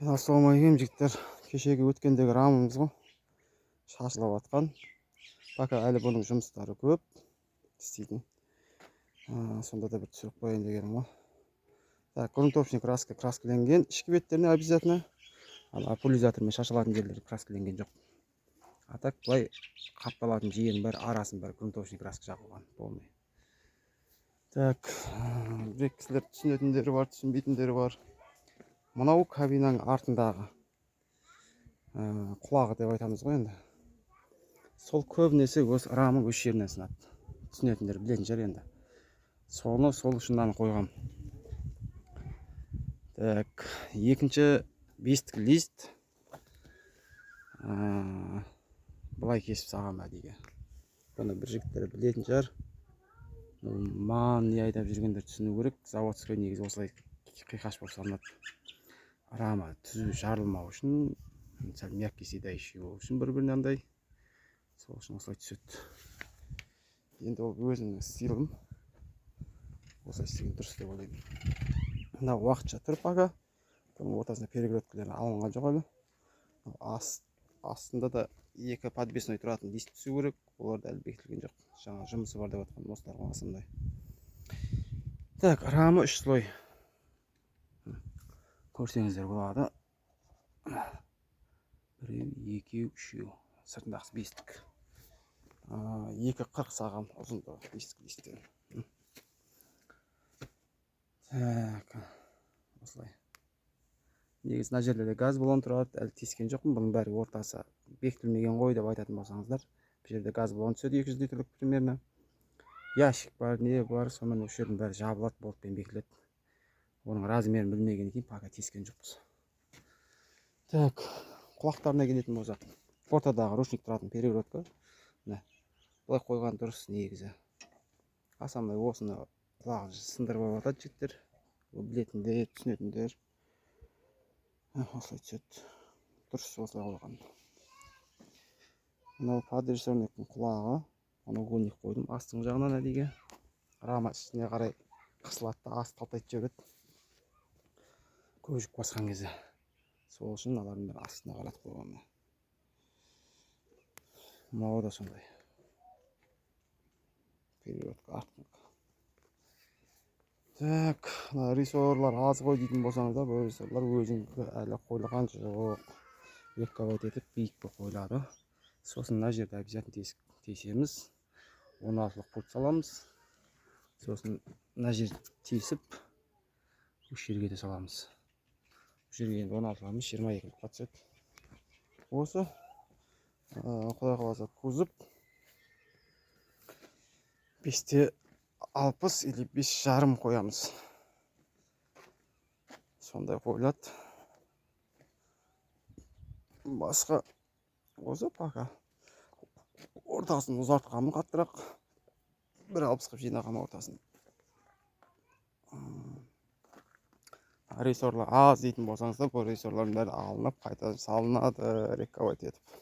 Ассалаумағалейкум жігіттер. Кешегі өткендегі рамымыз ғой. Шашылып атқан. Пока әлі бұның жұмыстары көп істейтін. Сонда да бір түсіріп қояйын дегенім ғой. Так, грунтовщик краскіленген. Ішкі беттеріне обязательно. Ал пулизатормен шашылатын жерлері краскіленген жоқ. А так былай қапталатын жиенің бәрі арасын бәрі грунтовщик краска жағылған. Полный. Так, бір кісілер түсінетіндері бар, түсінбейтіндері бар. Мынау кабинаның артындағы құлағы деп айтамыз ғой енді. Сол көбінесе осы рамың өз жерінен сынады. Түсінетіндер білетін жер енді. Сол үшін қойғам. Так, екінші бестік лист. Бұлай кесіп саған әдейге. Бұны бір жігіттері білетін жар. Не айдап жүргендер түсіну керек. Заводской негізі осылай қиқаш болып салынады. Рама түзу жарылмау үшін, сәл мягкий седающий болу үшін бір-біріне андай. Сол үшін осылай түседі. Енді ол өзімнің стилім. Осылай істеген дұрыс деп ойлаймын. Мына уақытша тұр пока. Бұның ортасында перегородкалары алынған жоқ әлі. Астында да екі подвесной тұратын диск түсу керек. Олар да әлі бекітілген жоқ. Жаңа жұмысы бар деп жатқан осыларға асындай. Так, рамы 3 слой. Көрсеңіздер болады. 1, 2, 3. Сыртындағысы бестік. 2,40 саған ұзында бестік листен. Так, осылай. Негізі мына жерлерде газ баллон тұрады. Әлі тескен жоқпын. Бұның бәрі ортасы бекітілмеген ғой деп айтатын болсаңыздар. Бұл жерде газ баллон түседі 200 литрлік примерно. Ящик бар, не бар, сонымен осы жердің бәрі жабылады, болтпен бекітіледі. Оның размерін білмеген екен, пока тескен жоқпыз. Так, құлақтарына келетін болсақ, ортадағы ручник тұратын перегородка. Бұлай қойған дұрыс негізі. Асамдай осыны құлағын сындырып алады жігіттер. Білетіндер, түсінетіндер. Осылай түседі. Дұрыс осылай қойған. Мынау подрессорниктің құлағы. Оны угольник қойдым астың жағынан әдейге. Рама ішіне қарай қысылады, ас қалтайтып жібереді. Көжік басқан кезде. Сол үшін алардың бәрі астына қаратып қойғанмын. Мынау да сондай. Перегородка артқы. Так, рессорлар аз қой дейтін болсаңыздар, бұл рессорлар өзіңгі әлі қойылған жоқ. Рекковать етіп биік болып қойылады. Сосын мына жерде обязательно тесеміз. 16-лық пульт саламыз. Сосын мына жер тесіп, үш жерге де саламыз. Үш жерге енді 16-ламыз 22-лыққа түседі. Осы құдай қаласа кузов 5-те 60 или 5,5 қоямыз. Сондай қойылады. Басқа осы пока ортасын ұзартқанмын қаттырақ. 1,60 қып жинағам ортасын. Рессорлар аз дейтін болсаңыздар, бұл рессорлардың бәрі алынып, қайта салынады, рекковать етіп.